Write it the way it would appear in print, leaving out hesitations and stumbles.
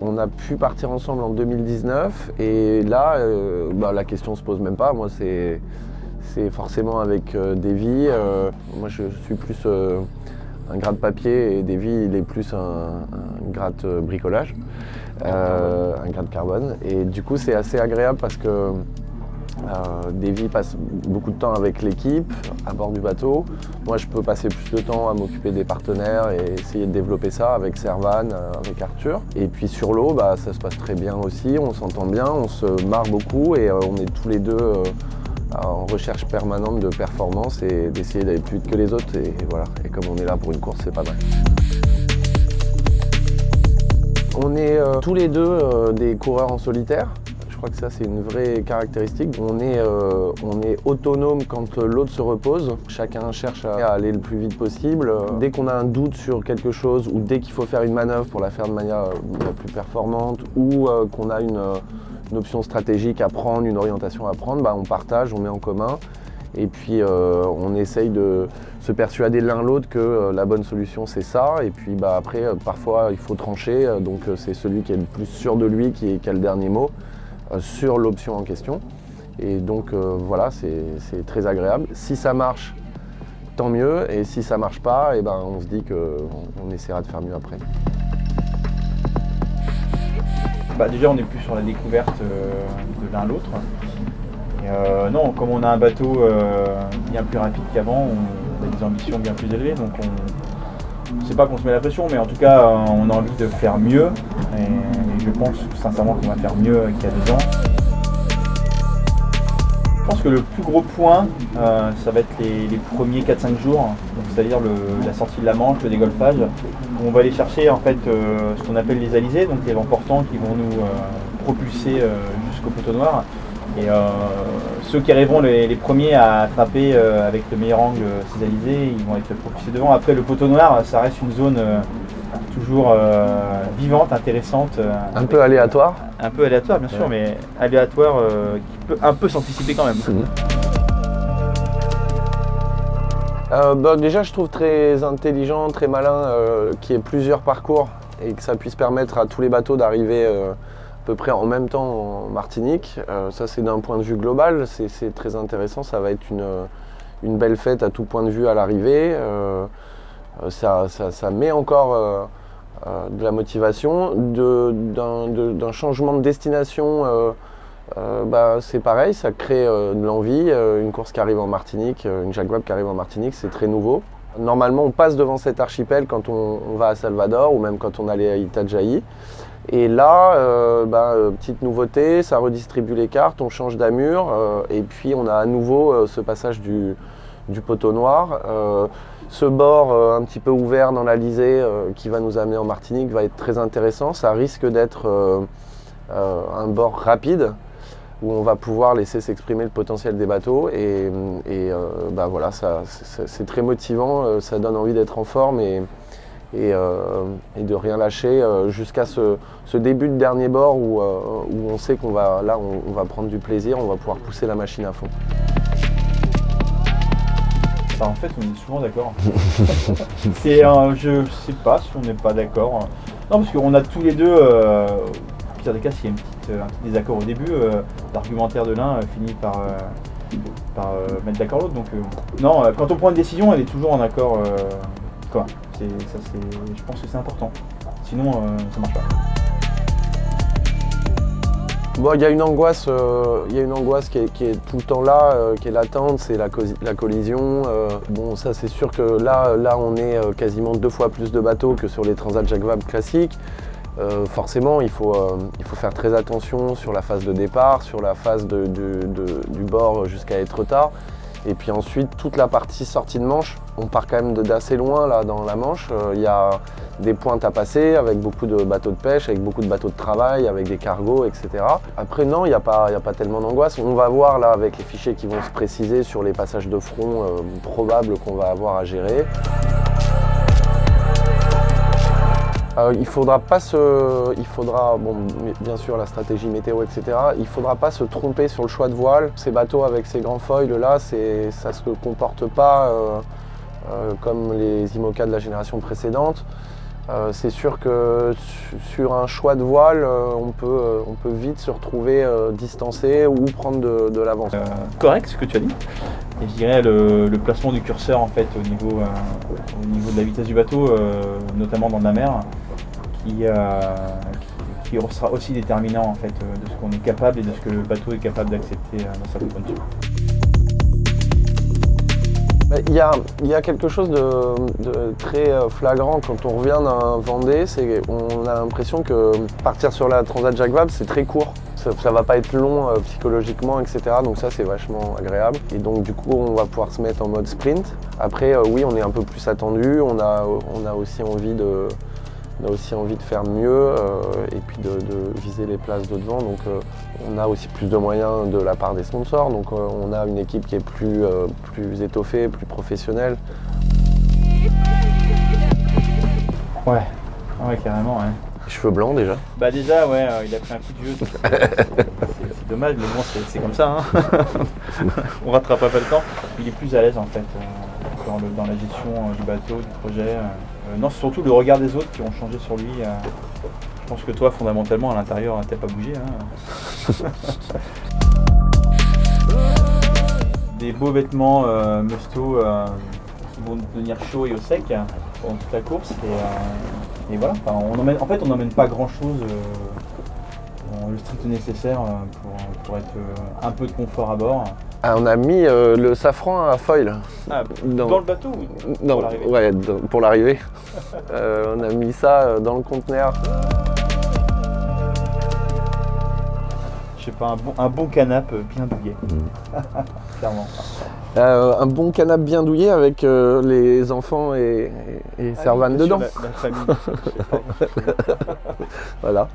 On a pu partir ensemble en 2019 et là, la question se pose même pas. Moi, c'est forcément avec Davy. Moi, je suis plus un gratte papier et Davy, il est plus un gratte bricolage, un gratte carbone. Et du coup, c'est assez agréable parce que Davy passe beaucoup de temps avec l'équipe à bord du bateau. Moi, je peux passer plus de temps à m'occuper des partenaires et essayer de développer ça avec Servan, avec Arthur. Et puis sur l'eau, ça se passe très bien aussi. On s'entend bien, on se marre beaucoup et on est tous les deux en recherche permanente de performance et d'essayer d'aller plus vite que les autres. Et voilà. Et comme on est là pour une course, c'est pas mal. On est tous les deux des coureurs en solitaire. Je crois que ça, c'est une vraie caractéristique. On est autonome quand l'autre se repose. Chacun cherche à aller le plus vite possible. Dès qu'on a un doute sur quelque chose ou dès qu'il faut faire une manœuvre pour la faire de manière la plus performante ou qu'on a une option stratégique à prendre, une orientation à prendre, on partage, on met en commun. Et puis on essaye de se persuader l'un l'autre que la bonne solution c'est ça. Et puis après, parfois il faut trancher. Donc c'est celui qui est le plus sûr de lui qui a le dernier mot sur l'option en question. Et donc voilà, c'est très agréable. Si ça marche, tant mieux. Et si ça marche pas, on se dit qu'on essaiera de faire mieux après. Déjà, on est plus sur la découverte de l'un l'autre. Non, comme on a un bateau bien plus rapide qu'avant, on a des ambitions bien plus élevées. Donc c'est pas qu'on se met la pression, mais en tout cas, on a envie de faire mieux. Et je pense sincèrement qu'on va faire mieux qu'il y a 2 ans. Je pense que le plus gros point, ça va être les premiers 4-5 jours, c'est-à-dire la sortie de la Manche, le dégolfage, où on va aller chercher en fait ce qu'on appelle les alizés, donc les vents portants qui vont nous propulser jusqu'au poteau noir. Et ceux qui arriveront les premiers à attraper avec le meilleur angle ces alizés, ils vont être propulsés devant. Après, le poteau noir, ça reste une zone toujours vivante, intéressante. Un peu aléatoire. Un peu aléatoire, bien sûr, mais aléatoire qui peut un peu s'anticiper quand même. Déjà, je trouve très intelligent, très malin qu'il y ait plusieurs parcours et que ça puisse permettre à tous les bateaux d'arriver à peu près en même temps en Martinique. Ça, c'est d'un point de vue global, c'est très intéressant. Ça va être une belle fête à tout point de vue à l'arrivée. Ça met encore de la motivation. D'un changement de destination, c'est pareil, ça crée de l'envie. Une course qui arrive en Martinique, une Jacques Vabre qui arrive en Martinique, c'est très nouveau. Normalement, on passe devant cet archipel quand on va à Salvador ou même quand on allait à Itajaí. Et là, petite nouveauté, ça redistribue les cartes, on change d'amure et puis on a à nouveau ce passage du poteau noir. Ce bord un petit peu ouvert dans l'Alizé qui va nous amener en Martinique va être très intéressant. Ça risque d'être un bord rapide où on va pouvoir laisser s'exprimer le potentiel des bateaux et voilà, c'est très motivant, ça donne envie d'être en forme et de rien lâcher jusqu'à ce début de dernier bord où on sait qu'on va prendre du plaisir, on va pouvoir pousser la machine à fond. En fait, on est souvent d'accord. Je sais pas si on n'est pas d'accord. Non, parce qu'on a tous les deux, au pire des cas, s'il y a un petit désaccord au début, l'argumentaire de l'un finit par mettre d'accord l'autre. Donc non, quand on prend une décision, elle est toujours en accord commun. Je pense que c'est important. Sinon, ça marche pas. Bon, il y a une angoisse qui est tout le temps là, qui est latente, c'est la collision. Bon, ça c'est sûr que là on est quasiment 2 fois plus de bateaux que sur les Transat Jacques Vabre classiques. Forcément, il faut faire très attention sur la phase de départ, sur la phase du bord jusqu'à Étretat. Et puis ensuite, toute la partie sortie de Manche, on part quand même d'assez loin là, dans la Manche. Il y a des pointes à passer avec beaucoup de bateaux de pêche, avec beaucoup de bateaux de travail, avec des cargos, etc. Après, non, il n'y a pas tellement d'angoisse. On va voir là avec les fichiers qui vont se préciser sur les passages de front probables qu'on va avoir à gérer. Il faudra, bon, bien sûr la stratégie météo, etc. Il ne faudra pas se tromper sur le choix de voile. Ces bateaux avec ces grands foils là, ça ne se comporte pas comme les IMOCA de la génération précédente. C'est sûr que sur un choix de voile, on peut vite se retrouver distancé ou prendre de l'avance. Correct ce que tu as dit. Et je dirais le placement du curseur en fait au niveau de la vitesse du bateau, notamment dans la mer, qui sera aussi déterminant en fait de ce qu'on est capable et de ce que le bateau est capable d'accepter dans sa condition. Il y a quelque chose de très flagrant quand on revient d'un Vendée, c'est qu'on a l'impression que partir sur la Transat Jacques Vabre, c'est très court. Ça va pas être long psychologiquement, etc. Donc ça, c'est vachement agréable. Et donc du coup, on va pouvoir se mettre en mode sprint. Après, oui, on est un peu plus attendu. On a aussi envie de faire mieux et puis de viser les places de devant. Donc on a aussi plus de moyens de la part des sponsors. Donc on a une équipe qui est plus étoffée, plus professionnelle. Ouais, carrément. Ouais. Cheveux blancs déjà. Bah déjà, ouais, il a pris un coup de vieux. C'est dommage, mais bon, c'est comme ça. Hein. On rattrapera pas le temps. Il est plus à l'aise en fait dans la gestion du bateau, du projet. Non, c'est surtout le regard des autres qui ont changé sur lui. Je pense que toi, fondamentalement, à l'intérieur, t'as pas bougé. Hein. Des beaux vêtements Musto qui vont devenir chauds et au sec pendant toute la course. Et voilà, enfin, on n'emmène pas grand-chose, le strict nécessaire pour être un peu de confort à bord. Ah, on a mis le safran à foil. Ah, dans le bateau ou non, pour l'arrivée? Ouais, pour l'arrivée. On a mis ça dans le conteneur. Je sais pas, un bon canapé bien douillet. Clairement. Un bon canapé bien douillet avec les enfants et Servane dedans. La famille. Voilà.